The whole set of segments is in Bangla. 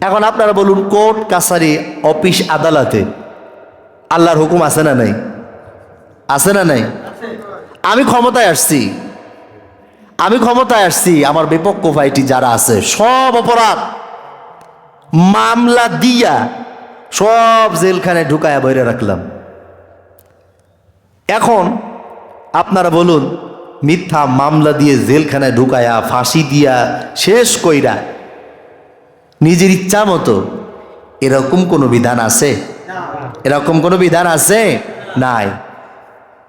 এখন আপনারা বলুন, কোর্ট কাছারি অফিস আদালতে আল্লাহর হুকুম আছে না নাই? আছে না নাই? আমি ক্ষমতায় আসছি, আমার বিপক্ষ পার্টি যারা আছে সব অপরাধ মামলা দিয়া সব জেলখানে ঢুকায়া বইরে রাখলাম। এখন আপনারা বলুন, মিথ্যা মামলা দিয়ে জেলখানায় ঢুকায়া ফাঁসি দিয়া শেষ কইরা নিজের ইচ্ছা মতো এরকম কোনো বিধান আছে? এরকম কোনো বিধান আছে? নাই।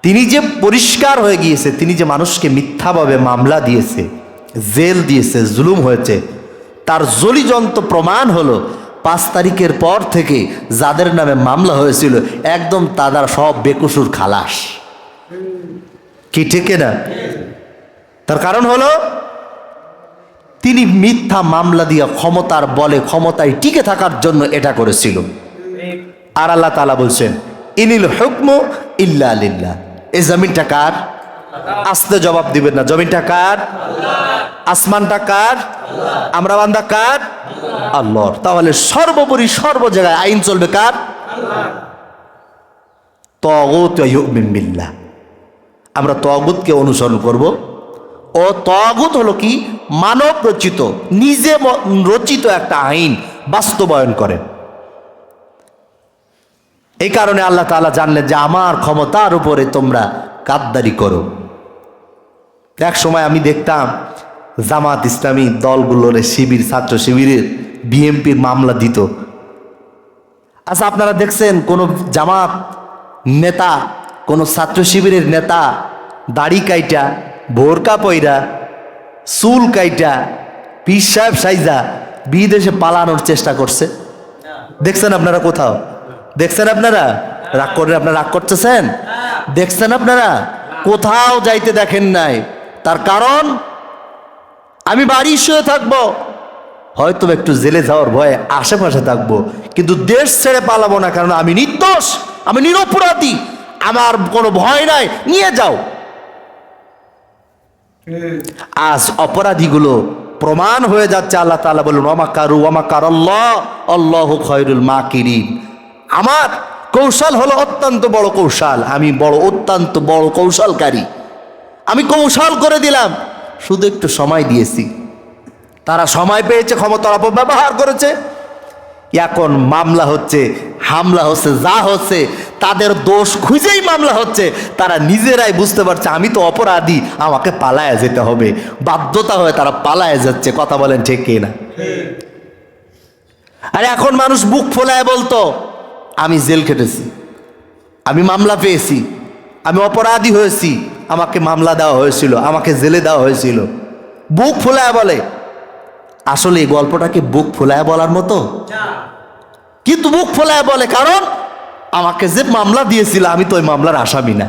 তিনি যে পরিষ্কার হয়ে গিয়েছে, তিনি যে মানুষকে মিথ্যাভাবে মামলা দিয়েছে, জেল দিয়েছে, জুলুম হয়েছে, তার জলিজন্ত প্রমাণ হলো 5 তারিখের পর থেকে যাদের নামে মামলা হয়েছিল একদম তাদের সব বেকসুর খালাস। কি ঠিক না? তার কারণ হলো তিনি মিথ্যা মামলা দিয়ে ক্ষমতার বলে ক্ষমতায় টিকে থাকার জন্য এটা করেছিল। আর আল্লাহ তাআলা বলছেন, ইনিল হুকমু ইল্লা লিল্লাহ। এই জমিনটা কার? আস্তে জবাব দিবেন না। জমিনটা কার? আসমানটা কার? আমরা বান্দা কার? আল্লাহর। তাহলে সর্বোপরি সর্ব জায়গায় আইন চলবে কার? তাগুত ওয়া ইউমিন বিল্লাহ। আমরা তাগুতকে অনুসরণ করব। ও তাগুত হলো কি? মানব রচিত, নিজে রচিত একটা আইন বাস্তবায়ন করে। এই কারণে আল্লাহ তাআলা জানলেন যে আমার ক্ষমতার উপরে তোমরা গাদ্দারি করো। এক সময় আমি দেখতাম জামাত ইসলামী দলগুলোর শিবির, ছাত্র শিবিরের, বিএমপির মামলা দিত। আচ্ছা, আপনারা দেখছেন কোন জামাত নেতা, কোন ছাত্র শিবিরের নেতা দাড়ি কাইটা, বোরকা পইরা, চুল কাইটা, পীর সাহেব সাইজা বিদেশে পালানোর চেষ্টা করছে? দেখছেন আপনারা কোথাও? দেখছেন আপনারা? রাগ করে আপনারা রাগ করতেছেন? দেখছেন আপনারা? কোথাও যাইতে দেখেন নাই। তার কারণ আমি বাড়ি শুয়ে থাকবো, হয়তো একটু জেলে যাওয়ার ভয়ে আশেপাশে থাকবো, কিন্তু দেশ ছেড়ে পালাবো না, কারণ আমি নির্দোষ, আমি নিরপরাধী, আমার কোনো ভয় নাই, নিয়ে যাও। আজ অপরাধীগুলো প্রমাণ হয়ে যাচ্ছে। আল্লাহ তাআলা বলেন, ওয়া মাকারু ওয়া মাকারাল্লাহ আল্লাহু খায়রুল মাকিরিন। আমার কৌশল হলো অত্যন্ত বড় কৌশল, আমি অত্যন্ত বড় কৌশলকারী। আমি কৌশল করে দিলাম, শুধু একটু সময় দিয়েছি। তারা সময় পেয়েছে, ক্ষমতার অপব্যবহার করেছে। এখন মামলা হচ্ছে, হামলা হচ্ছে, যা হচ্ছে তাদের দোষ খুঁজেই মামলা হচ্ছে। তারা নিজেরাই বুঝতে পারছে আমি তো অপরাধী, আমাকে পালায়া যেতে হবে, বাধ্যতা হয়ে তারা পালায়া যাচ্ছে। কথা বলেন ঠিক কি না? আর এখন মানুষ বুক ফোলায় বলতো, আমি জেল খেটেছি, আমি মামলা পেয়েছি, আমি অপরাধী হয়েছি, আমাকে মামলা দেওয়া হয়েছিল, আমাকে জেলে দেওয়া হয়েছিল। বুক ফোলায় বলে। আসলে এই গল্পটাকে বুক ফোলায় বলার মতো? কিন্তু বুক ফোলায় বলে কারণ আমাকে যে মামলা দিয়েছিল আমি তো ওই মামলার আসামি না,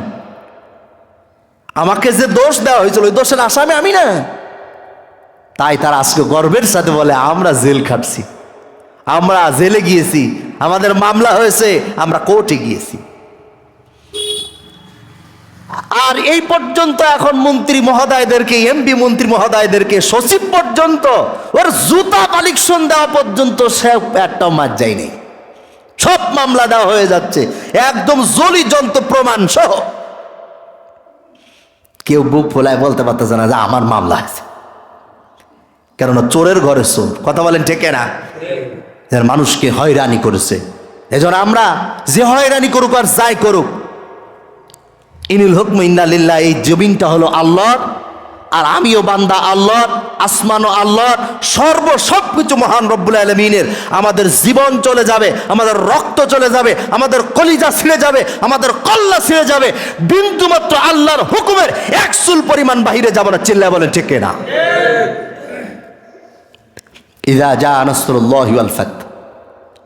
আমাকে যে দোষ দেওয়া হয়েছিল ওই দোষের আসামি আমি না। তাই তারা আজকে গর্বের সাথে বলে, আমরা জেল খাটছি, আমরা জেলে গিয়েছি, আমাদের মামলা হয়েছে, আমরা কোর্টে গিয়েছি। আর এই পর্যন্ত এখন মন্ত্রী মহোদয়দেরকে, এমপি মন্ত্রী মহোদয়দেরকে, সচিব পর্যন্ত ওর জুতা কালেকশন দেওয়া পর্যন্ত সে একটাও মার যায়নি। সব মামলা দেওয়া হয়ে যাচ্ছে একদম জলিজন্ত প্রমাণ সহ। কেউ বুক ফোলায় বলতে পারতেছে না যে আমার মামলা আছে, কেননা চোরের ঘরে চোর। কথা বলেন ঠিক না? মানুষকে হয়রানি করেছে। এজন্য আমরা যে হয়রানি করুক আর যাই করুক, ইনিল হুকমু ইল্লা লিল্লাহ, এই জমিনটা হলো আল্লাহর, আর আমিও বান্দা আল্লাহর, আসমানও আল্লাহর, সবকিছু মহান রব্বুল আলামিনের। আমাদের জীবন চলে যাবে, আমাদের রক্ত চলে যাবে, আমাদের কলিজা ছিঁড়ে যাবে, আমাদের কল্লা ছিঁড়ে যাবে, বিন্দুমাত্র আল্লাহর হুকুমের এক চুল পরিমাণ বাহিরে যাব না। চিল্লায় বলেন ঠিক না? ইযা জা নাসরুল্লাহি ওয়াল ফাত,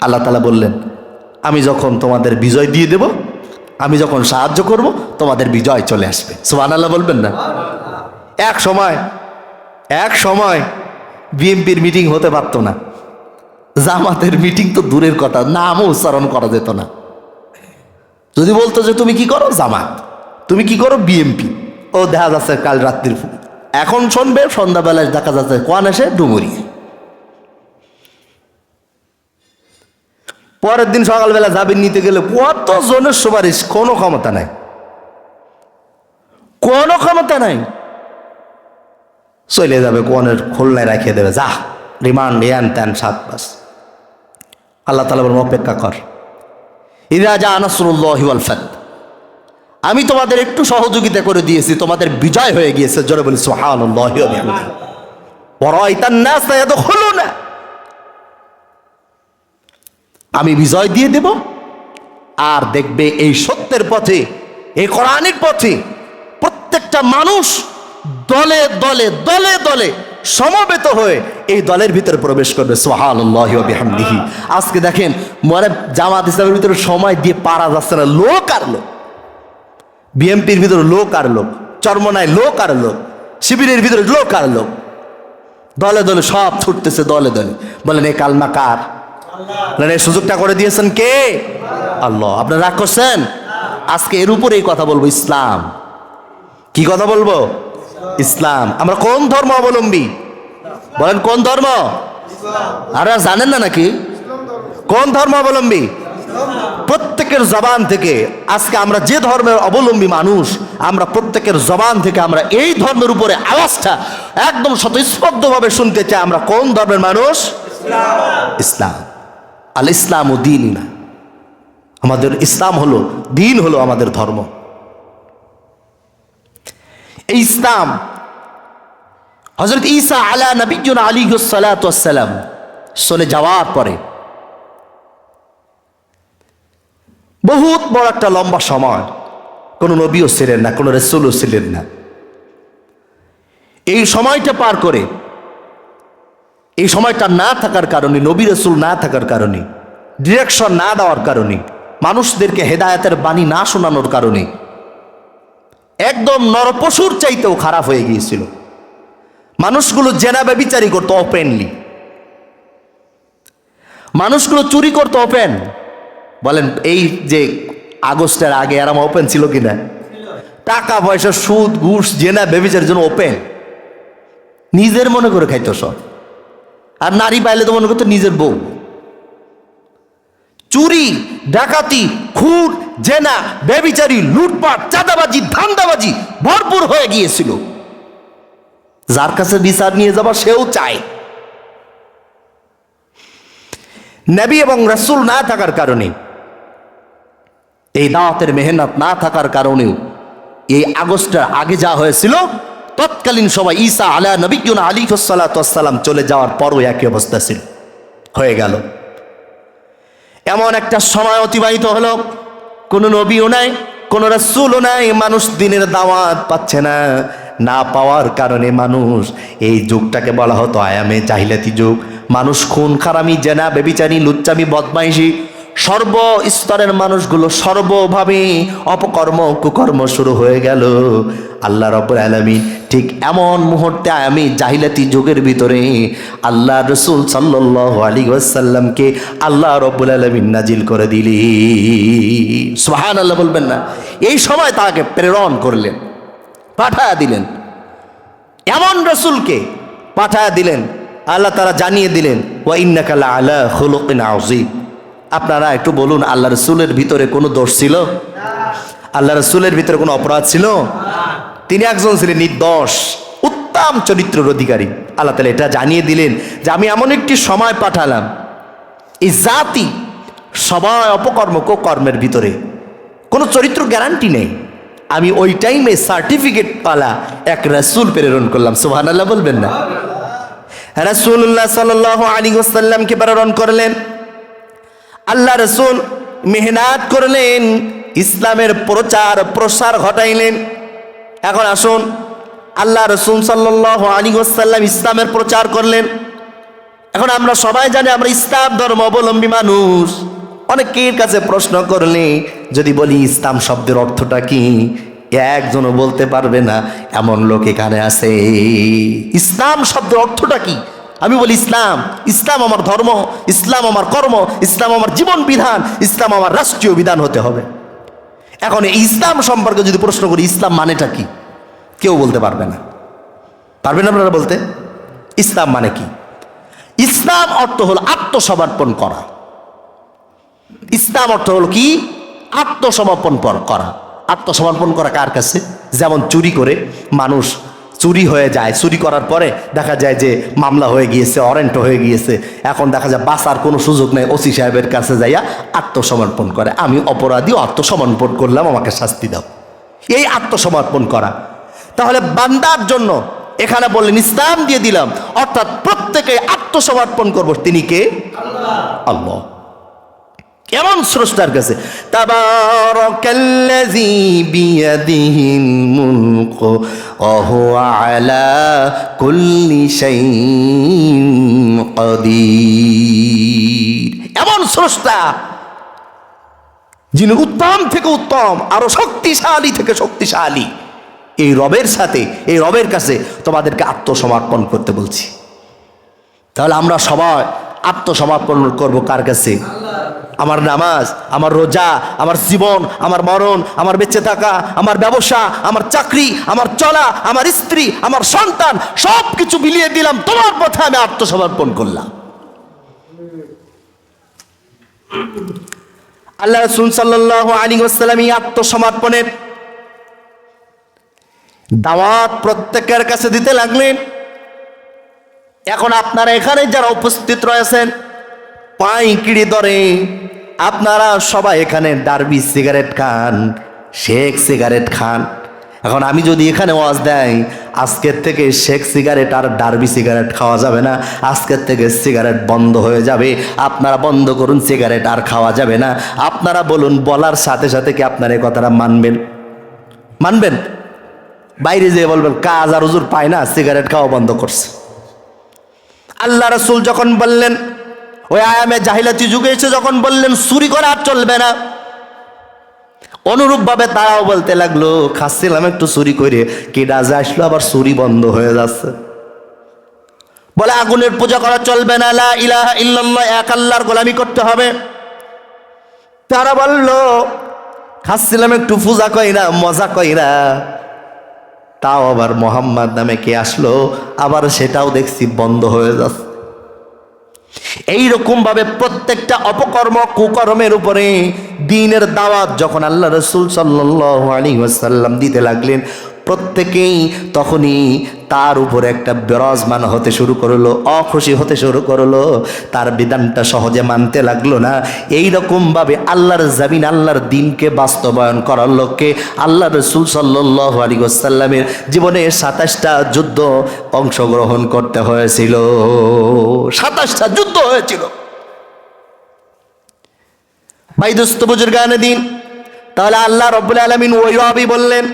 আল্লাহ তাআলা বললেন, আমি যখন তোমাদের বিজয় দিয়ে দেব, আমি যখন সাহায্য করব, তোমাদের বিজয় চলে আসবে। সুবহানাল্লাহ বলবেন না? এক সময় বিএনপির মিটিং হতে পারত না, জামাতের মিটিং তো দূরের কথা, নামও উচ্চারণ করা যেত না। যদি বলতো যে তুমি কি করো জামাত, তুমি কি করো বিএনপি, ও দেখা যাচ্ছে কাল রাত্রির, এখন শুনবে সন্ধ্যাবেলায় দেখা যাচ্ছে কোয়ান এসে ডুমুরি। পরের দিন সকালবেলা জামিন নিতে গেলে কত জনের সুপারিশ, কোনো ক্ষমতা নাই, কোনো ক্ষমতা নাই। চলে যাবে, কোনের খুলনায় রাখিয়ে দেবে, যা রিমান্ড ইয়ান ত্যান 7 মাস। আল্লাহ তাআলা বলেন অপেক্ষা কর, ইযা জা নাসরুল্লাহি ওয়াল ফাত, আমি তোমাদের একটু সহযোগিতা করে দিয়েছি, তোমাদের বিজয় হয়ে গিয়েছে। জোরে বলি সুবহানাল্লাহি ওয়া বিহামদিহি। ওয়া রাআইতান নাস ইয়াদখুলুনা, আমি বিজয় দিয়ে দেব, আর দেখবে এই সত্যের পথে, এই কোরআনের পথে প্রত্যেকটা মানুষ দলে দলে দলে দলে সমবেত হয়ে এই দলের ভিতরে প্রবেশ করবে। সুবহানাল্লাহি ওয়া বিহামদিহি। আজকে দেখেন মানে জামাত ইসলামের ভিতরে সময় দিয়ে পারা যাচ্ছে না, লোক আর লোক, বিএনপির ভিতরে লোক আর লোক, চরমনায় লোক আর লোক, শিবিরের ভিতরে লোক আর লোক, দলে দলে সব ছুটতেছে দলে দলে। বলেন এই কালমা কার? এই সুযোগটা করে দিয়েছেন কে? আল্লাহ। আপনারা রাগ করছেন? আজকে এর উপরে এই কথা বলবো, ইসলাম। কি কথা বলবো? ইসলাম। আমরা কোন ধর্ম অবলম্বী? বলেন কোন ধর্ম? আরে জানেন না নাকি কোন ধর্ম অবলম্বী? প্রত্যেকের জবান থেকে আজকে আমরা যে ধর্মের অবলম্বী মানুষ, আমরা প্রত্যেকের জবান থেকে আমরা এই ধর্মের উপরে আওয়াজটা একদম স্বতঃস্ফূর্তভাবে শুনতে চাই। আমরা কোন ধর্মের মানুষ? ইসলাম। আল ইসলাম ও দিন না, আমাদের ইসলাম হলো, দিন হলো আমাদের ধর্ম। এই ইসলাম হযরত ঈসা আলা নবিয়্যিনা আলাইহিস সালাতু ওয়াস সালাম চলে যাওয়ার পরে বহুত বড় একটা লম্বা সময় কোনো নবীও ছিলেন না, কোনো রাসূলও ছিলেন না। এই সময়টা পার করে, এই সময়টা না থাকার কারণে, নবী রাসূল না থাকার কারণে, ডিরেকশন না দেওয়ার কারণে, মানুষদেরকে হেদায়েতের বাণী না শোনানোর কারণে একদম নরপশুর চাইতেও খারাপ হয়ে গিয়েছিল। মানুষগুলো জেনা ব্যভিচারী করতো ওপেনলি, মানুষগুলো চুরি করতো ওপেন। বলেন এই যে আগস্টের আগে এরম ওপেন ছিল কিনা? টাকা পয়সা, সুদ, ঘুষ, জেনা ব্যভিচারের জন্য ওপেন, নিজের মনে করে খাইতো সব। আর নারী পাইলে তো মনে করতো নিজের বউ। চুরি, ডাকাতি, খুন, জেনা, ব্যভিচারী, লুটপাট, চাঁদাবাজি, ধান্দাবাজি ভরপুর হয়ে গিয়েছিল। যার কাছে বিচার নিয়ে যাবা সেও চায়। নবী এবং রাসূল না থাকার কারণে, এই দাওয়াতের মেহনত না থাকার কারণেও এই আগস্টের আগে যা হয়েছিল, তৎকালীন সময় ঈসা আলা নবিয়্যিনা আলাইহিস সালাতু ওয়াস সালাম চলে যাওয়ার পরও একই অবস্থা ছিল, হয়ে গেল। এমন একটা সময় অতিবাহিত হলো, কোনো নবীও নাই, কোনো রাসূলও নাই, মানুষ দিনের দাওয়াত পাচ্ছে না। না পাওয়ার কারণে মানুষ, এই যুগটাকে বলা হতো আয়ামে জাহিলাতি যুগ। মানুষ খুন খারামি, জেনা ব্যভিচারী, লুচ্চামি, বদমাইশি, সর্বস্তরের মানুষগুলো সর্বভাবে অপকর্ম কুকর্ম শুরু হয়ে গেল। আল্লাহ রাব্বুল আলামিন ঠিক এমন মুহূর্তে আমি জাহিলাতি যুগের ভিতরে আল্লাহ রাসূল সাল্লাল্লাহু আলাইহি ওয়াসাল্লামকে আল্লাহ রাব্বুল আলামিন নাজিল করে দিলেন। সুবহানাল্লাহ বলবেন না? এই সময় তাকে প্রেরণ করলেন, পাঠায়া দিলেন, এমন রাসূলকে পাঠায়া দিলেন। আল্লাহ তাআলা জানিয়ে দিলেন ওয়া ইন্নাকা লাআলা খুলুকিন আযীম। আপনারা একটু বলুন, আল্লাহ রাসূলের ভিতরে কোনো দোষ ছিল? আল্লাহ রাসূলের ভিতরে কোনো অপরাধ ছিল? তিনি একজন ছিলেন নির্দোষ, উত্তম চরিত্রের অধিকারী। আল্লাহ তাআলা এটা জানিয়ে দিলেন যে আমি এমন একটি সময় পাঠালাম, এই জাতি সবাই অপকর্ম কুকর্মের ভিতরে, কোনো চরিত্র গ্যারান্টি নেই। আমি ওই টাইমে সার্টিফিকেট পালা এক রাসূল প্রেরণ করলাম। সুবহানাল্লাহ বলবেন না? রাসূলুল্লাহ সাল্লাল্লাহু আলাইহি ওয়াসাল্লামকে প্রেরণ করলেন। আল্লাহ রাসূল মেহনত করলেন, ইসলামের প্রচার প্রসার ঘটাইলেন। এখন আসুন, আল্লাহ রাসূল সাল্লাল্লাহু আলাইহি ওয়াসাল্লাম ইসলামের প্রচার করলেন। এখন আমরা সবাই জানি আমরা ইসলাম ধর্ম অবলম্বী মানুষ। অনেকের কাছে প্রশ্ন করলে যদি বলি ইসলাম শব্দের অর্থটা কি, একজনও বলতে পারবে না, এমন লোক এখানে আছে। ইসলাম শব্দের অর্থটা কি? আমি বলি ইসলাম, ইসলাম আমার ধর্ম, ইসলাম আমার কর্ম, ইসলাম আমার জীবন বিধান, ইসলাম আমার রাষ্ট্রীয় বিধান হতে হবে। এখন এই ইসলাম সম্পর্কে যদি প্রশ্ন করি ইসলাম মানেটা কি, কেউ বলতে পারবে না। পারবেন আপনারা বলতে? ইসলাম মানে কি? ইসলাম অর্থ হলো আত্মসমর্পণ করা। ইসলাম অর্থ হলো কি? আত্মসমর্পণ করা। আত্মসমর্পণ করা কার কাছে? যেমন চুরি করে মানুষ চুরি হয়ে যায়, চুরি করার পরে দেখা যায় যে মামলা হয়ে গিয়েছে, ওয়ারেন্ট হয়ে গিয়েছে, এখন দেখা যায় বাঁচার কোনো সুযোগ নেই, ওসি সাহেবের কাছে যাইয়া আত্মসমর্পণ করে, আমি অপরাধী, আত্মসমর্পণ করলাম, আমাকে শাস্তি দাও। এই আত্মসমর্পণ করা। তাহলে বান্দার জন্য এখানে বললেন ইসলাম দিয়ে দিলাম, অর্থাৎ প্রত্যেকে আত্মসমর্পণ করব। তিনি কে? আল্লাহ। এমন স্রষ্টার কাছে। তাবারাকাল্লাযী বিয়াদিহিল মুলকু ওয়া হুয়া আলা কুল্লি শাইইন কাদির। এমন স্রষ্টা যিনি উত্তম থেকে উত্তম, আরো শক্তিশালী থেকে শক্তিশালী। এই রবের সাথে, এই রবের কাছে তোমাদেরকে আত্মসমর্পণ করতে বলছি। তাহলে আমরা সবাই আত্মসমর্পণ করব কার কাছে? আমার নামাজ, আমার রোজা, আমার জীবন, আমার মরণ, আমার বেঁচে থাকা, আমার ব্যবসা, আমার চাকরি, আমার চলা, আমার স্ত্রী, আমার সন্তান, সব কিছু মিলিয়ে দিলাম, তোমার পথে আমি আত্মসমর্পণ করলাম। আল্লাহ রাসূল সাল্লাল্লাহু আলাইহি ওয়াসাল্লাম এই আত্মসমর্পণের দাওয়াত প্রত্যেকের কাছে দিতে লাগলেন। এখন আপনারা এখানে যারা উপস্থিত রয়েছেন, পাইকিড়ি দরে আপনারা সবাই এখানে ডার্বি সিগারেট খান, শেখ সিগারেট খান। এখন আমি যদি এখানে ওয়াজ দেই, আজকের থেকে শেখ সিগারেট আর ডার্বি সিগারেট খাওয়া যাবে না, আজকের থেকে সিগারেট বন্ধ হয়ে যাবে, আপনারা বন্ধ করুন, সিগারেট আর খাওয়া যাবে না। আপনারা বলুন, বলার সাথে সাথে কি আপনারা এই কথাটা মানবেন? মানবেন? বাইরে যেয়ে বলবেন কাজ আর হুজুর পায় না, সিগারেট খাওয়া বন্ধ করছে। আল্লাহ রাসূল যখন বললেন, ওই আয়ামে জাহিলাতি যুগে এসে যখন বললেন চুরি করা আর চলবে না, অনুরূপ ভাবে তারাও বলতে লাগলো, খাচ্ছিলাম একটু চুরি করে, কি রাজা আসলো আবার চুরি বন্ধ হয়ে যাচ্ছে। বলে আগুনের পূজা করা চলবে না, লা ইলাহা ইল্লাল্লাহ, এক আল্লাহর গোলামি করতে হবে। তারা বলল খাচ্ছিলাম একটু পূজা কইরা, মজা কইরা, তাও আবার মোহাম্মদ নামে কে আসলো, আবার সেটাও দেখছি বন্ধ হয়ে যাচ্ছে। এইরকম ভাবে প্রত্যেকটা অপকর্ম কুকর্মের উপরে দ্বীনের দাওয়াত যখন আল্লাহ রাসূল সাল্লাল্লাহু আলাইহি ওয়াসাল্লাম দিতে লাগলেন, প্রত্যেকেই তখনই তার উপরে একটা বিরাজমান হতে শুরু করলো, অখুশি হতে শুরু করলো, তার বিধানটা সহজে মানতে লাগলো না। এই রকম ভাবে আল্লাহর জমিন, আল্লাহর দ্বীনকে বাস্তবায়ন করার লক্ষ্যে আল্লাহ রাসূল সাল্লাল্লাহু আলাইহি ওয়াসাল্লামের জীবনে 27টা যুদ্ধ অংশগ্রহণ করতে হয়েছিল। 27টা যুদ্ধ হয়েছিল। ভাই দোস্ত বুজুর্গানে দিন, তাহলে আল্লাহ রাব্বুল আলামিন ওই রবই বললেন,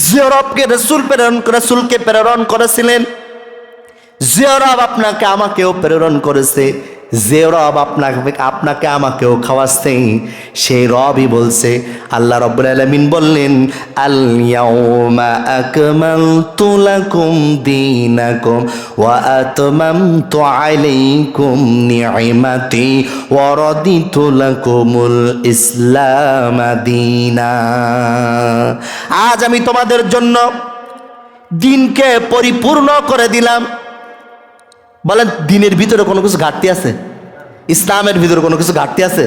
যে রবকে রাসূলকে প্রেরণ করেছিলেন, যে রব আপনাকে আমাকেও প্রেরণ করেছে, যে রব আপনাকে আমাকেও খাওয়াচ্ছে, সেই রবই বলছে। আল্লাহ রাব্বুল আলামিন বললেন, আল ইয়াউমা আকমালতু লাকুম দীনাকুম ওয়া আতমামতু আলাইকুম নি'মাতি ওয়া রাদিতু লাকুমুল ইসলাম দীনা। আজ আমি তোমাদের জন্য দ্বীনকে পরিপূর্ণ করে দিলাম। বলেন, দ্বীনের ভিতরে কোনো কিছু ঘাটতি আছে? ইসলামের ভিতরে কোনো কিছু ঘাটতি আছে?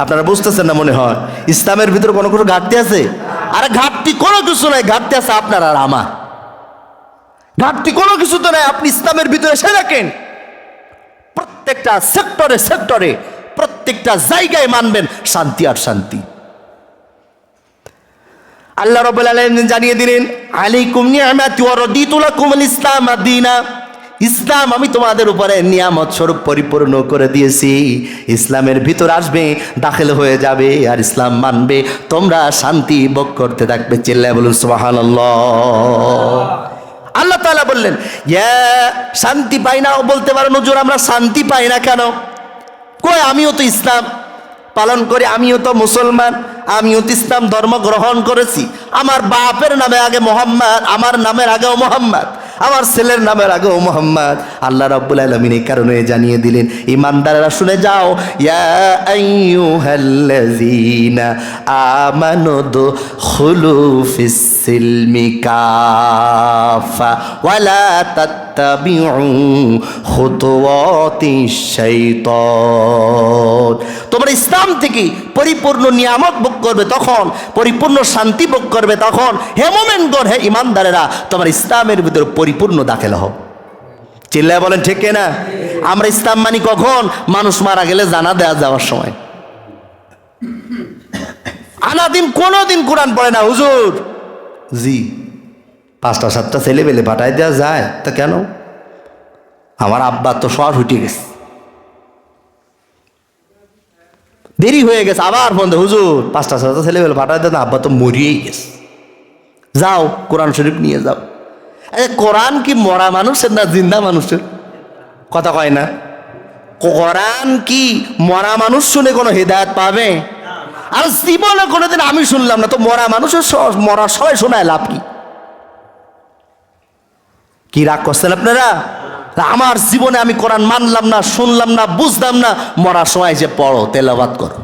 আপনারা বুঝতেছেন না মনে হয়। ইসলামের ভিতরে কোনো কিছু ঘাটতি আছে? আরে ঘাটতি কোনো কিছু নাই, ঘাটতি আছে আপনার আর আমার। ঘাটতি কোনো কিছু তো নাই। আপনি ইসলামের ভিতরে এসে দেখেন, প্রত্যেকটা সেক্টরে সেক্টরে প্রত্যেকটা জায়গায় মানবেন শান্তি আর শান্তি। আল্লাহ রাব্বুল আলামিন জানিয়ে দিলেন, আলাইকুম নি'মাতি ওয়া রাদিতু লাকুমুল ইসলাম দীনা। ইসলাম আমি তোমাদের উপরে নিয়ামত স্বরূপ পরিপূর্ণ করে দিয়েছি। ইসলামের ভিতর আসবে, দাখিল হয়ে যাবে, আর ইসলাম মানবে, তোমরা শান্তি ভোগ করতে থাকবে। চিল্লায় বলুন সুবহানাল্লাহ। আল্লাহ তাআলা বললেন, শান্তি পাই না। বলতে পারেন হুজুর আমরা শান্তি পাই না কেন? কই আমিও তো ইসলাম পালন করি, আমিও তো মুসলমান, আমিও তো ইসলাম ধর্ম গ্রহণ করেছি। আমার বাপের নামে আগে মোহাম্মদ, আমার নামের আগেও মোহাম্মদ, আমার ছেলের নামের আগেও মোহাম্মদ। আল্লাহ রাব্বুল আলামিন এই কারণে জানিয়ে দিলেন, ইমানদাররা শুনে যাও, ইয়া আইয়ুহাল্লাযীনা আমানু দুখুলু ফিস সিলমি কাফা ওয়া লা তাত্তাবিউ খুতুওয়াতিশ শাইতান। তোমরা ইসলাম থেকে পরিপূর্ণ নিয়ামত ভোগ করবে তখন, পরিপূর্ণ শান্তি ভোগ করবে তখন। হে মুমিনগণ, হে ইমানদারেরা, তোমরা ইসলামের ভিতরে পরিপূর্ণ দাখিল হও। চিল্লায় বলেন ঠিক কিনা? আমরা ইসলাম মানি কখন? মানুষ মারা গেলে জানা দেয়া যাওয়ার সময়। আনাদিন কোনোদিন কোরআন পড়ে না হুজুর। জি, 5টা 7টা ছেলে পেলে পাঠাই দেওয়া যায়? তা কেন? আমার আব্বা তো সর উঠে গেছে, দেরি হয়ে গেছে, আবার ফোন দে, হুজুর 5টা 7টা ছেলে পেলে পাঠাই দেয় না, আব্বা তো মরিয়েই গেছে, যাও কোরআন শরীফ নিয়ে যাও। কোরআন কি মরা মানুষের না জিন্দা মানুষের? কথা কয় না। কোরআন কি মরা মানুষ শুনে কোনো হেদায়েত পাবে? আর জীবনে কোনোদিন আমি শুনলাম না। তো মরা মানুষের মরা সবাই শোনায় লাভ কি? কি রাগ করছেন আপনারা? আমার জীবনে আমি কোরআন মানলাম না, শুনলাম না, বুঝলাম না, মরার সময় যে পড়ো, তেলাওয়াত করো।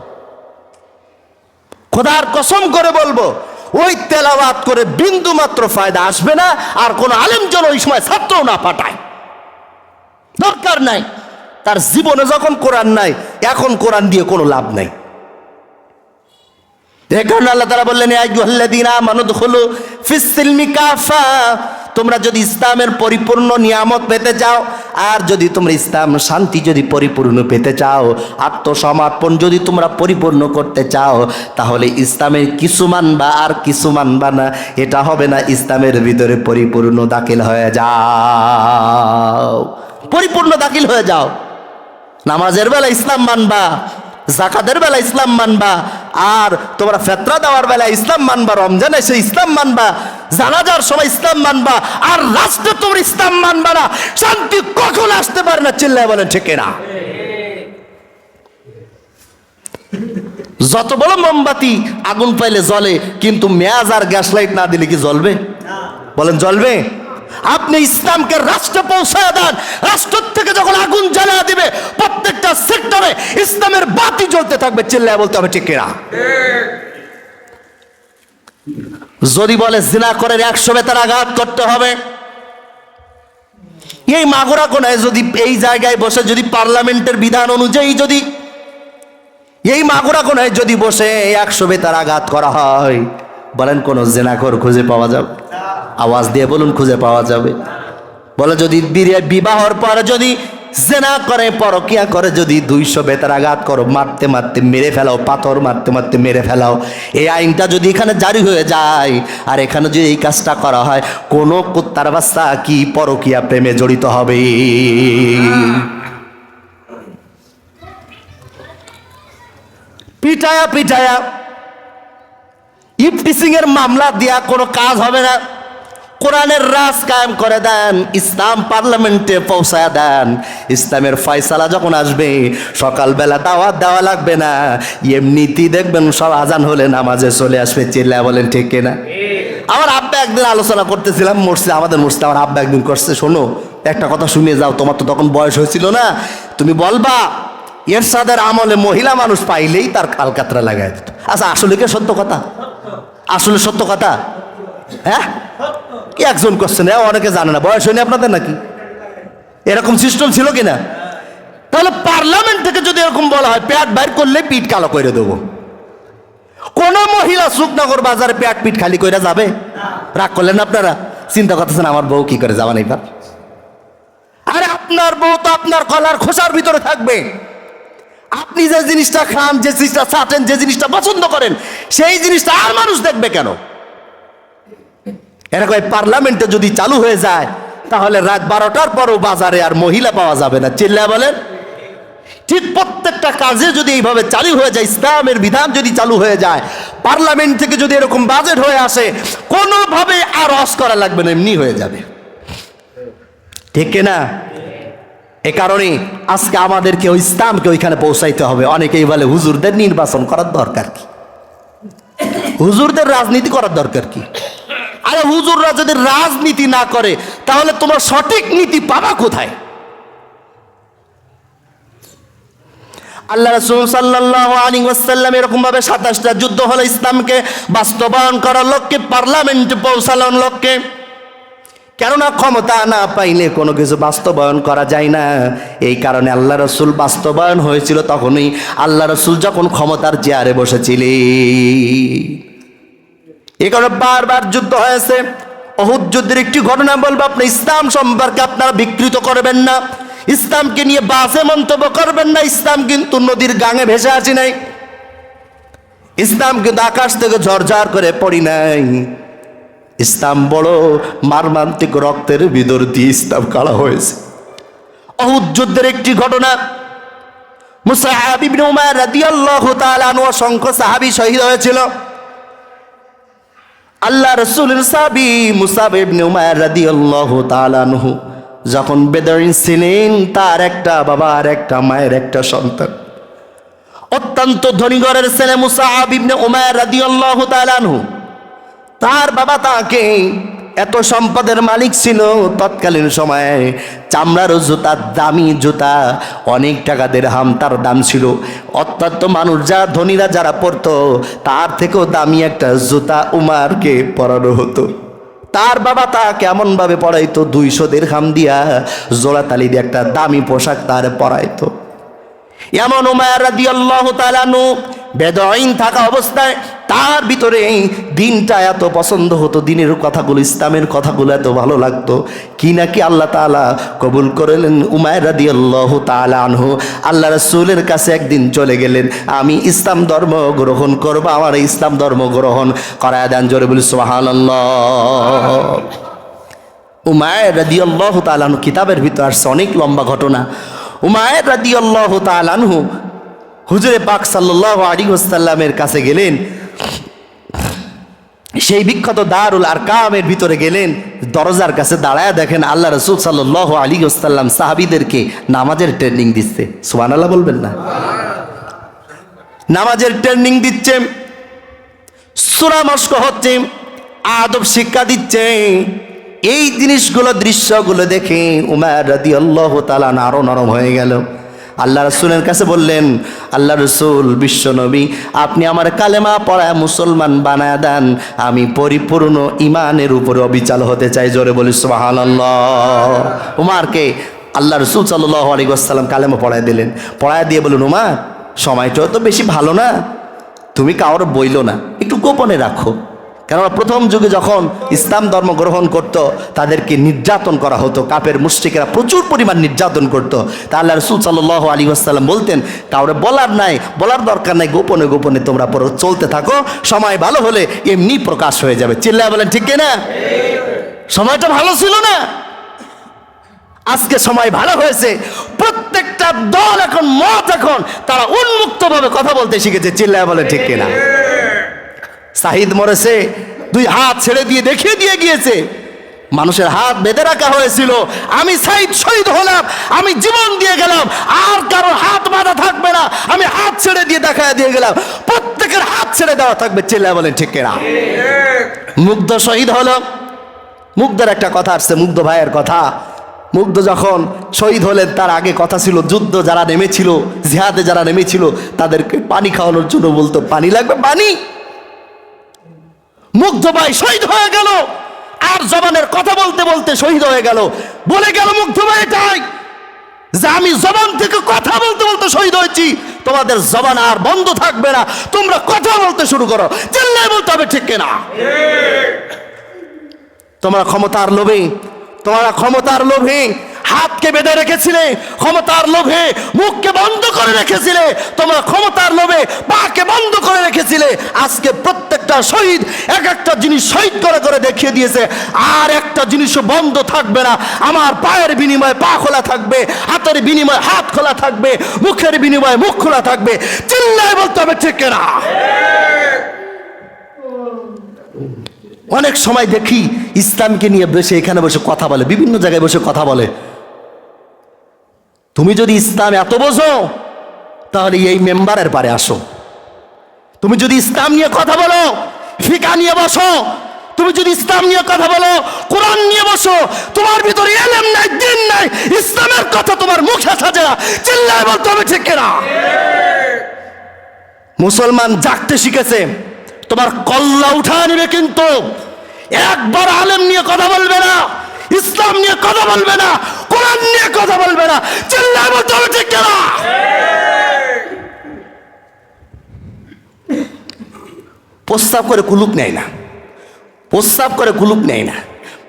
খোদার কসম করে বলবো, ওই তেলাওয়াত করে বিন্দু মাত্র ফায়দা আসবে না। আর কোন আলেম যেন ওই সময় ছাত্র না পাঠায়, দরকার নাই। তার জীবনে যখন কোরআন নাই, এখন কোরআন দিয়ে কোনো লাভ নাই। দেখুন আল্লাহ তাআলা বললেন, ইয়া আইয়ুহাল্লাযীনা আমানু দুখুলু ফিস সিলমি কাফা। তোমরা যদি ইসলামের পরিপূর্ণ নিয়ামত পেতে চাও, আর যদি তোমরা ইসলাম শান্তি যদি পরিপূর্ণ পেতে চাও, আত্মসমর্পণ যদি তোমরা পরিপূর্ণ করতে চাও, তাহলে ইসলামের কিছু মানবা আর কিছু মানবা না, এটা হবে না। ইসলামের ভিতরে পরিপূর্ণ দাখিল হয়ে যাও, পরিপূর্ণ দাখিল হয়ে যাও। নামাজের বেলা ইসলাম মানবা, যাকাতের বেলা ইসলাম মানবা, আর তোমরা ফিতরা দেওয়ার বেলা ইসলাম মানবা, রমজানে এসে ইসলাম মানবা, জানাজার সময় ইসলাম মানবা, আর রাষ্ট্রে তোমরা ইসলাম মানবা না, শান্তি কখন আসতে পারে না? চিল্লায় বলেন ঠিক না? যত বড় মোমবাতি আগুন পাইলে জ্বলে, কিন্তু মেয়াজ আর গ্যাস লাইট না দিলে কি জ্বলবে? বলেন জ্বলবে? আপনি ইসলামকে রাষ্ট্রে পৌঁছায় দেন, রাষ্ট্র থেকে যখন আগুন জ্বালা দিবে, প্রত্যেকটা সেক্টরে ইসলামের বাতি জ্বলতে থাকবে। চিল্লায় বলতে হবে ঠিক কিনা? যদি বলে জিনা করে 100 বেতার আঘাত করতে হবে, এই মাগুরা কোনায় যদি এই জায়গায় বসে যদি পার্লামেন্টের বিধান অনুযায়ী যদি এই মাগুরা কোনায় যদি বসে 100 বেতার আঘাত করা হয়, বলেন কোন জিনাখোর খুঁজে পাওয়া যাবে? আওয়াজ দিয়ে বলুন, খুঁজে পাওয়া যাবে? বলে যদি বিবাহর পরে যদি জিনা করে, পরকিয়া করে, যদি 200 বেতার আঘাত করো, মারতে মারতে মেরে ফেলাও, পাথর মারতে মারতে মেরে ফেলাও, এই আইনটা যদি এখানে জারি হয়ে যায়, আর এখানে যদি এই কাজটা করা হয়, কোন কুত্তার বাচ্চা কি পরকিয়া প্রেমে জড়িত হবে? পিটায়া পিটায়া ইফটিসিং এর মামলা দিয়া কোনো কাজ হবে না। কোরআনের রাজ কায়েম করে দেন, ইসলাম পার্লামেন্টে পৌঁছায় দেন। ইসলামের ফয়সালা যখন আসবে, সকালবেলা দাওয়াত দেওয়া লাগবে না, এমনিতেই দেখবেন সব আজান হলে নামাজে চলে আসবে। চিল্লায় বলেন ঠিক কিনা? আমার আব্বা একদিন আলোচনা করতেছিলাম মসজিদে, আমাদের মসজিদে আমার আব্বা একদিন করছে, শোনো একটা কথা শুনে যাও, তোমার তো তখন বয়স হয়েছিল না, তুমি বলবা এরশাদের আমলে মহিলা মানুষ পাইলেই তার কালকাতরা লাগাই দিত। আচ্ছা, আসলে কি সত্য কথা? আসলে সত্য কথা? হ্যাঁ, কি একজন করছেন, অনেকে জানে না, বয়স হয়নি আপনাদের নাকি? এরকম সিস্টেম ছিল কিনা? তাহলে পার্লামেন্ট থেকে যদি এরকম বলা হয়, পেট বাইর করলে পিঠ কালো করে দেবো, কোন মহিলা সুখনগর বাজারে পেট পিঠ খালি করে যাবে? রাগ করলেন আপনারা? চিন্তা করতেছেন আমার বউ কি করে যাবেন এইবার? আরে আপনার বউ তো আপনার গলার খোসার ভিতরে থাকবে। আপনি যে জিনিসটা খান, যে জিনিসটা চাটেন, যে জিনিসটা পছন্দ করেন, সেই জিনিসটা আর মানুষ দেখবে কেন? এরকম পার্লামেন্টে যদি চালু হয়ে যায়, তাহলে রাত 12টার পরও বাজারে আর মহিলা পাওয়া যাবে না। চিল্লা বলেন ঠিক? প্রত্যেকটা কাজে যদি এইভাবে চালু হয়ে যায়, ইসলামের বিধান যদি চালু হয়ে যায়, পার্লামেন্ট থেকে যদি এরকম বাজেট হয়ে আসে, কোনোভাবে আর রস করা লাগবে না, এমনি হয়ে যাবে। ঠিক কিনা? এ কারণে আজকে আমাদেরকে ওই ইসলামকে ওইখানে পৌঁছাইতে হবে। অনেকেই বলে হুজুরদের নির্বাচন করার দরকার কি, হুজুরদের রাজনীতি করার দরকার কি? আরে হুজুররা যদি রাজনীতি না করে, তাহলে তোমার সঠিক নীতি পাবা কোথায়? আল্লাহ রাসূল সাল্লাল্লাহু আলাইহি ওয়াসাল্লাম এরকম ভাবে 27টা যুদ্ধ হলো ইসলামকে বাস্তবায়ন করার লক্ষ্যে, পার্লামেন্টে পৌঁছানোর লক্ষ্যে। কেননা ক্ষমতা না পাইলে কোনো কিছু বাস্তবায়ন করা যায় না। এই কারণে আল্লাহ রসুল বাস্তবায়ন হয়েছিল তখনই আল্লাহ রসুল যখন ক্ষমতার চেয়ারে বসেছিলেন। এই কারণে বারবার যুদ্ধ হয়েছে। উহুদ যুদ্ধের একটি ঘটনা বলবো, আপনি ইসলাম সম্পর্কে আপনারা বিকৃত করবেন না, ইসলামকে নিয়ে বাজে মন্তব্য করবেন না। ইসলাম কিন্তু নদীর গাঙে ভেসে আসি নাই, ইসলাম কিন্তু আকাশ থেকে ঝরঝর করে পড়ি নাই। ইসলাম বড় মারমান্তিক রক্তের ভিতর দিয়ে ইসলাম কাড়া হয়েছে। উহুদ যুদ্ধের একটি ঘটনা, মুসআব ইবনে উমাইর রাদিয়াল্লাহু তাআলা আনহু অসংখ্য সাহাবী শহীদ হয়েছিল। আল্লাহ রাসূলের সাহাবী মুসআব ইবনে উমাইর রাদিয়াল্লাহু তাআলা আনহু যখন বেদরিন ছিলেন, তার একটা বাবা আর একটা মায়ের একটা সন্তান, অত্যন্ত ধনী ঘরের ছেলে মুসআব ইবনে উমাইর রাদিয়াল্লাহু তাআলা আনহু। তার বাবা তাকে এত সম্পদের মালিক ছিল, তৎকালীন সময়ে চামড়ার জুতা, দামি জুতা, অনেক টাকা দিরহাম তার দাম ছিল। অত্যন্ত মানুষ যারা ধনীরা যারা পরতো তার থেকেও দামি একটা জুতা উমারকে পরানো হতো। তার বাবা তাকে এমনভাবে পড়াইতো, 200 দিরহাম দিয়া জোড়া তালি দিয়ে একটা দামি পোশাক তার পরাইতো। এমন উমাইর রাদিয়াল্লাহু তাআলা আনহু বেদঈন থাকা অবস্থায় তার ভিতরে দিনটা এত পছন্দ হতো, দিনের কথাগুলো, ইসলামের কথাগুলো এত ভালো লাগতো কি নাকি আল্লাহ তাআলা কবুল করলেন। উমাইর রাদিয়াল্লাহু তাআলা আনহু আল্লাহ রাসূলের কাছে একদিন চলে গেলেন, আমি ইসলাম ধর্ম গ্রহণ করব, আমার ইসলাম ধর্ম গ্রহণ করায় দেন। জোরে বলি সুবহানাল্লাহ। উমাইর রাদিয়াল্লাহু তাআলা আনহু কিতাবের ভিতর আসছে, অনেক লম্বা ঘটনা। উমাইর রাদিয়াল্লাহু তাআলা আনহু হুজুরে পাক সাল্লাল্লাহু আলাইহি ওয়াসাল্লামের কাছে গেলেন, সেই বিখ্যাত দারুল আরকামের ভিতরে গেলেন, দরজার কাছে দাঁড়ায় দেখেন আল্লাহ রাসূল সাল্লাল্লাহু আলাইহি ওয়াসাল্লাম সাহাবীদেরকে নামাজের ট্রেনিং দিচ্ছে। সুবহানাল্লাহ বলবেন না? নামাজের ট্রেনিং দিচ্ছে, সূরা মশক হচ্ছে, আদব শিক্ষা দিচ্ছে। এই জিনিসগুলো, দৃশ্যগুলো দেখে উমাইর রাদিয়াল্লাহু তাআলা আরো নরম হয়ে গেল। আল্লাহ রসুলের কাছে বললেন, আল্লাহ রসুল বিশ্ব নবী, আপনি আমার কালেমা পড়ায় মুসলমান বানায় দেন, আমি পরিপূর্ণ ইমানের উপরে অবিচল হতে চাই। জোরে বলি সুবহানাল্লাহ। উমারকে আল্লাহ রসুল সাল্লাল্লাহু আলাইহি ওয়াসাল্লাম কালেমা পড়ায় দিলেন। পড়ায় দিয়ে বলুন, উমার সময়টাও তো বেশি ভালো না, তুমি কাউর বইলো না, একটু গোপনে রাখো। কেননা প্রথম যুগে যখন ইসলাম ধর্ম গ্রহণ করত তাদেরকে নির্যাতন করা হতো, কাফের মুশরিকরা প্রচুর পরিমাণ নির্যাতন করত। তা আল্লাহ রাসূল সাল্লাল্লাহু আলাইহি ওয়াসাল্লাম বলতেন, কাউরে বলার নাই, বলার দরকার নাই, গোপনে গোপনে তোমরা পরে চলতে থাকো, সময় ভালো হলে এমনি প্রকাশ হয়ে যাবে। চিল্লায় বলেন ঠিক কিনা? সময়টা ভালো ছিল না? আজকে সময় ভালো হয়েছে, প্রত্যেকটা দল এখন মত, এখন তারা উন্মুক্তভাবে কথা বলতে শিখেছে। চিল্লায় বলেন ঠিক কিনা? শাহিদ মরেছে, 2 হাত ছেড়ে দিয়ে দেখিয়ে দিয়ে গিয়েছে। মানুষের হাত বেঁধে রাখা হয়েছিল, আমি শাহিদ শহীদ হলাম, আমি জীবন দিয়ে গেলাম, আর কারো হাত বাঁধা থাকবে না, আমি হাত ছেড়ে দিয়ে দেখায় দিয়ে গেলাম। প্রত্যেকের হাত ছেড়ে দেওয়া থাকবে। চিল্লায় বলেন ঠিক কিনা? মুগ্ধ শহীদ হলো। মুগ্ধের একটা কথা আসছে, মুগ্ধ ভাইয়ের কথা। মুগ্ধ যখন শহীদ হলেন তার আগে কথা ছিল, যুদ্ধ যারা নেমেছিল, জিহাদে যারা নেমেছিল তাদেরকে পানি খাওয়ানোর জন্য বলতো, পানি লাগবে, পানি। মুগ্ধ ভাই শহীদ হয়ে গেল, আর জবানের কথা বলতে বলতে শহীদ হয়ে গেল। বলে গেল মুগ্ধ ভাই এটাই যে আমি জবান থেকে কথা বলতে বলতে শহীদ হয়েছি, তোমাদের জবান আর বন্ধ থাকবে না, তোমরা কথা বলতে শুরু করো। চিল্লায় বলতে হবে ঠিক কিনা? তোমরা ক্ষমতার লোভে, তোমরা ক্ষমতার লোভে হাতকে বেঁধে রেখেছিলে, ক্ষমতার লোভে মুখকে বন্ধ করে রেখেছিলে, তোমরা ক্ষমতার লোভে পাকে বন্ধ করে রেখেছিলে। আজকে প্রত্যেকটা শহীদ এক একটা জিনিস শহীদ করে করে দেখিয়ে দিয়েছে, আর একটা জিনিসও বন্ধ থাকবে না। আমার পায়ের বিনিময়ে পা খোলা থাকবে, হাতের বিনিময়ে হাত খোলা থাকবে, মুখের বিনিময়ে মুখ খোলা থাকবে। চিল্লায় বলতে হবে ঠিক কিনা? অনেক সময় দেখি ইসলামকে নিয়ে বসে এখানে বসে কথা বলে, বিভিন্ন জায়গায় বসে কথা বলে। তুমি যদি ইসলাম এত বোঝো তাহলে এই মেম্বারের পারে আসো। তুমি যদি ইসলাম নিয়ে কথা বলো, ফিকা নিয়ে বসো। তুমি যদি ইসলাম নিয়ে কথা বলো, কোরআন নিয়ে বসো। তোমার ভিতরে ইলম নাই, দ্বীন নাই, ইসলামের কথা তোমার মুখে সাজে না। চিল্লায় বলতে হবে ঠিক কিনা? মুসলমান জাগতে শিখেছে, তোমার কল্লা উঠা নিবে, কিন্তু একবার আলেম নিয়ে কথা বলবে না, ইসলাম নিয়ে কথা বলবে না, কোরআন নিয়ে কথা বলবে না। চিল্লায় বলতে হবে ঠিক কিনা? প্রস্তাব করে কুলুপ নেয় না, প্রস্তাব করে কুলুপ নেয় না,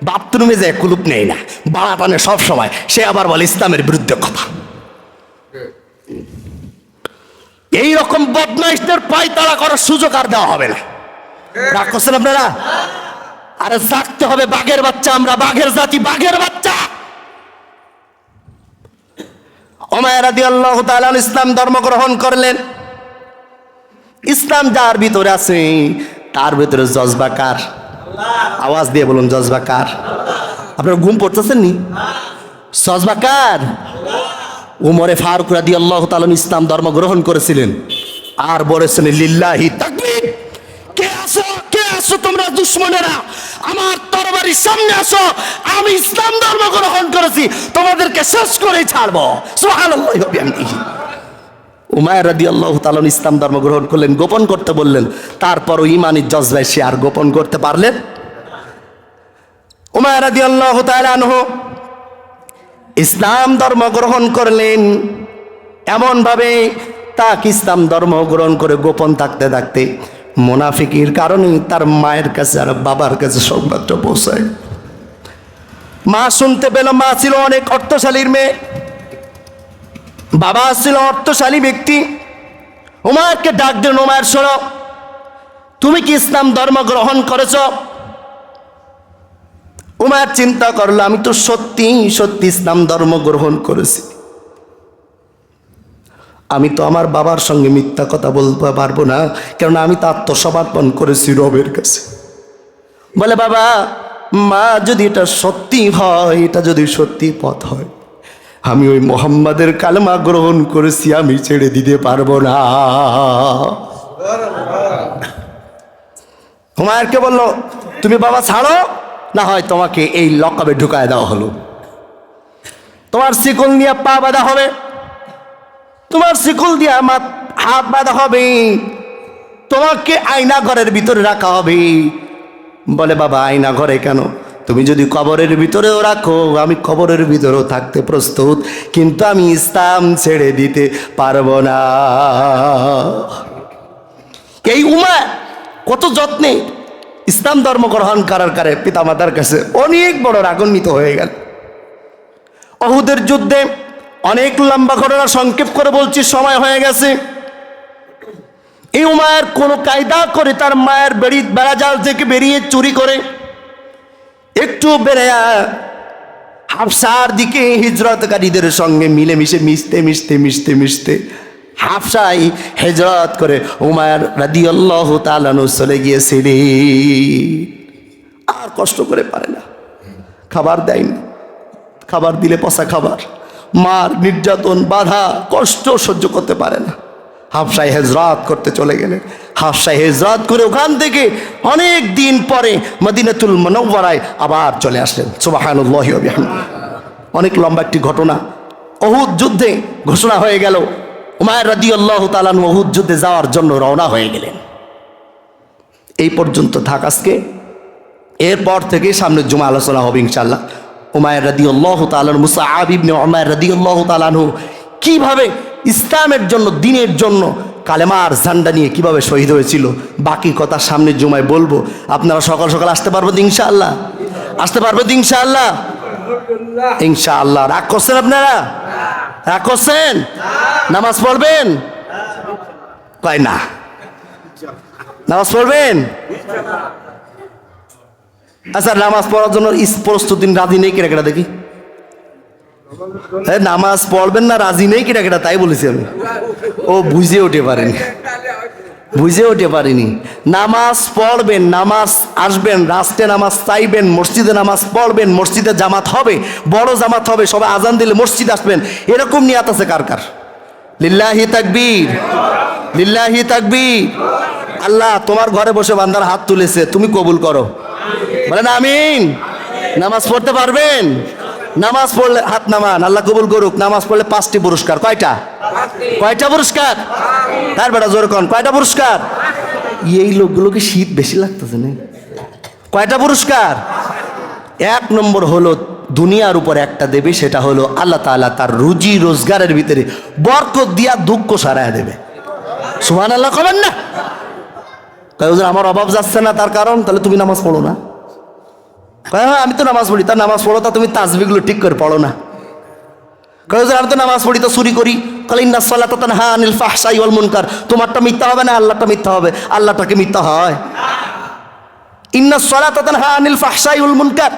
বাথরুমে যায় কুলুপ নেয় না, বাড়া টানে সব সময়। সে আবার বলে ইসলামের বিরুদ্ধে কথা। এই রকম বদমাইশদের পায়তারা করার সুযোগ আর দেওয়া হবে না। রাগ করছেন আপনারা? আরে জাগতে হবে, বাঘের বাচ্চা আমরা, বাঘের জাতি, বাঘের বাচ্চা। উমাইয়া রাদিয়াল্লাহু তাআলা ইসলাম ধর্ম গ্রহণ করলেন। ইসলাম যার ভিতরে আছে তার ভিতরে জজবা কার? আওয়াজ দিয়ে বলুন, জজবা কার? আপনারা ঘুম পড়তেছেন নি? জজবা কার? উমরে ফারুক রাদিয়াল্লাহু তাআলা ইসলাম ধর্ম গ্রহণ করেছিলেন আর বলেছেন লিল্লাহি তাকবীর। কে আসো, কে আসো তোমরা দুশমনেরা, আমার তরবারির সামনে আসো, আমি ইসলাম ধর্ম গ্রহণ করেছি, তোমাদেরকে শেষ করেই ছাড়বো। সুবহানাল্লাহি ওয়া বিহামদিহি। উমাইয়া রাদিয়াল্লাহু তাআলা ইসলাম ধর্ম গ্রহণ করলেন, গোপন করতে বললেন, তারপরও ঈমানের জজবায় সে আর গোপন করতে পারলেন। উমাইয়া রাদিয়াল্লাহু তাআলা আনহু ইসলাম ধর্ম গ্রহণ করলেন। এমন ভাবে তাকে ইসলাম ধর্ম গ্রহণ করে গোপন থাকতে থাকতে মুনাফিকের কারণে তার মায়ের কাছে আর বাবার কাছে সংবাদটা পৌঁছায়। মা শুনতে পেল, মা ছিল অনেক অর্থশালীর মেয়ে, বাবা ছিল অর্থশালী ব্যক্তি। উমারকে ডাক দেন, উমার শোনো, তুমি কি ইসলাম ধর্ম গ্রহণ করেছ? উমার চিন্তা করলো, আমি তো সত্যি সত্যি ইসলাম ধর্ম গ্রহণ করেছি, আমি তো আমার বাবার সঙ্গে মিথ্যা কথা বলতে পারবো না, কারণ আমি তো আত্মসমর্পণ করেছি রবের কাছে। বলে, বাবা মা, যদি এটা সত্যি হয়, এটা যদি সত্যি পথ হয়, আমি ওই মোহাম্মদের কালেমা গ্রহণ করেছি, আমি ছেড়ে দিতে পারবো না। হুমায়ুনকে বলল, তুমি বাবা ছাড়ো, না হয় তোমাকে এই লকাবে ঢুকায় দেওয়া হলো, তোমার শিকল নিয়ে পা বাঁধা হবে, তোমার শিকল দিয়ে আমার হাত বাঁধা হবে, তোমাকে আয়না ঘরের ভিতরে রাখা হবে। বলে, বাবা আয়না ঘরে কেন? তুমি যদি কবরের ভিতরেও রাখো, আমি কবরের ভিতরেও থাকতে প্রস্তুত, কিন্তু আমি ইসলাম ছেড়ে দিতে পারবো না। এই উমার কত যত্নে ইসলাম ধর্ম গ্রহণ করার কারে পিতামাতার কাছে অনেক বড় রাগান্বিত হয়ে গেল। উহুদের যুদ্ধে অনেক লম্বা ঘটনা সংক্ষেপ করে বলছি, সময় হয়ে গেছে। এই উমায়ের কোনো কায়দা করে তার মায়ের বেড়াজাল থেকে বেরিয়ে চুরি করে একটু বেড়ায়া হাফসার দিকে হিজরতকারীদের সঙ্গে মিলেমিশে মিশতে মিশতে মিশতে মিশতে হাফসাই হিজরত করে উমায়ের রাদিয়াল্লাহু তাআলা আনহু চলে গিয়েছিলেন। আর কষ্ট করে পারে না, খাবার দেয় না, খাবার দিলে পচা খাবার, মার নির্যাতন বাধা কষ্ট সহ্য করতে পারে না। হাফসাই হিজরত করতে চলে গেলেন। হাফসাই হিজরত করে ওখান থেকে অনেক দিন পরে মদিনাতুল মুনাওয়ারায় আবার চলে আসলেন। সুবহানাল্লাহি ওয়া বিহামদিহি। অনেক লম্বা একটি ঘটনা। উহুদ যুদ্ধে ঘোষণা হয়ে গেল, উমাইর রাদিয়াল্লাহু তাআলা উহুদ যুদ্ধে যাওয়ার জন্য রওনা হয়ে গেলেন। এই পর্যন্ত থাক আজকে, এরপর থেকে সামনে জুমা আলোচনা হবে ইনশাআল্লাহ। উমাইর রাদিয়াল্লাহু তাআলা মুসআব ইবনে উমাইর রাদিয়াল্লাহু তাআলা কিভাবে ইসলামের জন্য, দ্বীনের জন্য কালেমার ঝান্ডা নিয়ে কিভাবে শহীদ হয়েছিল, বাকি কথা সামনে জুমায় বলবো। আপনারা সকাল সকাল আসতে পারবেন ইনশাআল্লাহ? আসতে পারবেন ইনশাআল্লাহ? ইনশাআল্লাহ। রাগ করছেন আপনারা? রাগ করছেন? নামাজ পড়বেন? কয় না, নামাজ পড়বেন? আচ্ছা, নামাজ পড়ার জন্য প্রস্তুতি রাজি নেই কিনা কেটা দেখি? নামাজ পড়বেন না রাজি নেই কিনা কেটা তাই বলেছি আমি। ও বুঝে উঠে পারেনি, বুঝে উঠে পারিনি। নামাজ পড়বেন, নামাজ আসবেন, রাস্তায় নামাজ চাইবেন, মসজিদে নামাজ পড়বেন, মসজিদে জামাত হবে, বড় জামাত হবে, সবাই আজান দিলে মসজিদ আসবেন, এরকম নিয়াত আছে কার কার? লিল্লাহি তাকবীর, লিল্লাহি তাকবীর। আল্লাহ তোমার ঘরে বসে বান্দার হাত তুলেছে, তুমি কবুল করো, বলেন আমিন। নামাজ পড়তে পারবেন? নামাজ পড়লে হাত নামান, আল্লাহ কবুল করুক। নামাজ পড়লে 5টি পুরস্কার। কয়টা? কয়টা পুরস্কার? তার বেটা জোর কোন, কয়টা পুরস্কার? এই লোকগুলোকে শীত বেশি লাগতেছে না? কয়টা পুরস্কার? 1 নম্বর হলো দুনিয়ার উপর একটা দেবে, সেটা হলো আল্লাহ তাআলা তার রুজি রোজগারের ভিতরে বরকত দিয়া দুঃখ সারায় দেবে। সুবহানাল্লাহ কবেন না? কয় হুজুর আমার অভাব যাচ্ছে না, তার কারণ তাহলে তুমি নামাজ পড়ো না। কয় হ্যাঁ আমি তো নামাজ পড়ি। তার নামাজ পড়ো, তা তুমি তাসবিহগুলো ঠিক করে পড়ো না। কয় হুজুর আমি তো নামাজ পড়ি, তো চুরি করি। কাল ইন্নাস সালাতা তানহা আনিল ফাহশাই ওয়াল মুনকার। তোমারটা মিথ্যা হবে না, আল্লাহটা মিথ্যা হবে? আল্লাহটাকে মিথ্যা হয়? ইন্নাস সালাতা তানহা আনিল ফাহশাই ওয়াল মুনকার।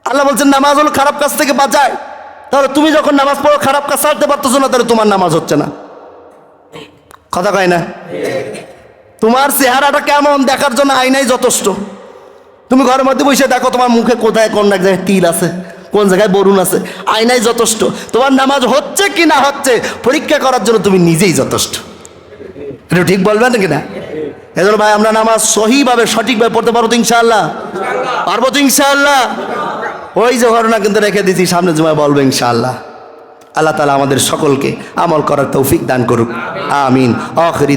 আল্লাহ বলছেন নামাজ হলো খারাপ কাজ থেকে বাঁচায়। তাহলে তুমি যখন নামাজ পড়ো খারাপ কাজ ছাড়তে পারতেছো না, তাহলে তোমার নামাজ হচ্ছে না। কথা কয় না? তোমার চেহারাটা কেমন দেখার জন্য আয়নাই যথেষ্ট। তুমি ঘরের মধ্যে বসে দেখো তোমার মুখে কোথায় কোন এক জায়গায় তিল আছে, কোন জায়গায় বরুণ আছে, আয়নাই যথেষ্ট। তোমার নামাজ হচ্ছে কি না হচ্ছে পরীক্ষা করার জন্য তুমি নিজেই যথেষ্ট। এটা ঠিক বলবেন নাকি না? এজন্য ভাই আমরা নামাজ সহিভাবে সঠিকভাবে পড়তে পারবো তো ইনশাআল্লাহ? পারবো তো ইনশাআল্লাহ? ওই যে ঘটনা কিন্তু রেখে দিয়েছি, সামনে জুমায় বলবো ইনশাআল্লাহ। আল্লাহ তাআলা আমাদের সকলকে আমল করার তৌফিক দান করুক, আমিন। আখিরি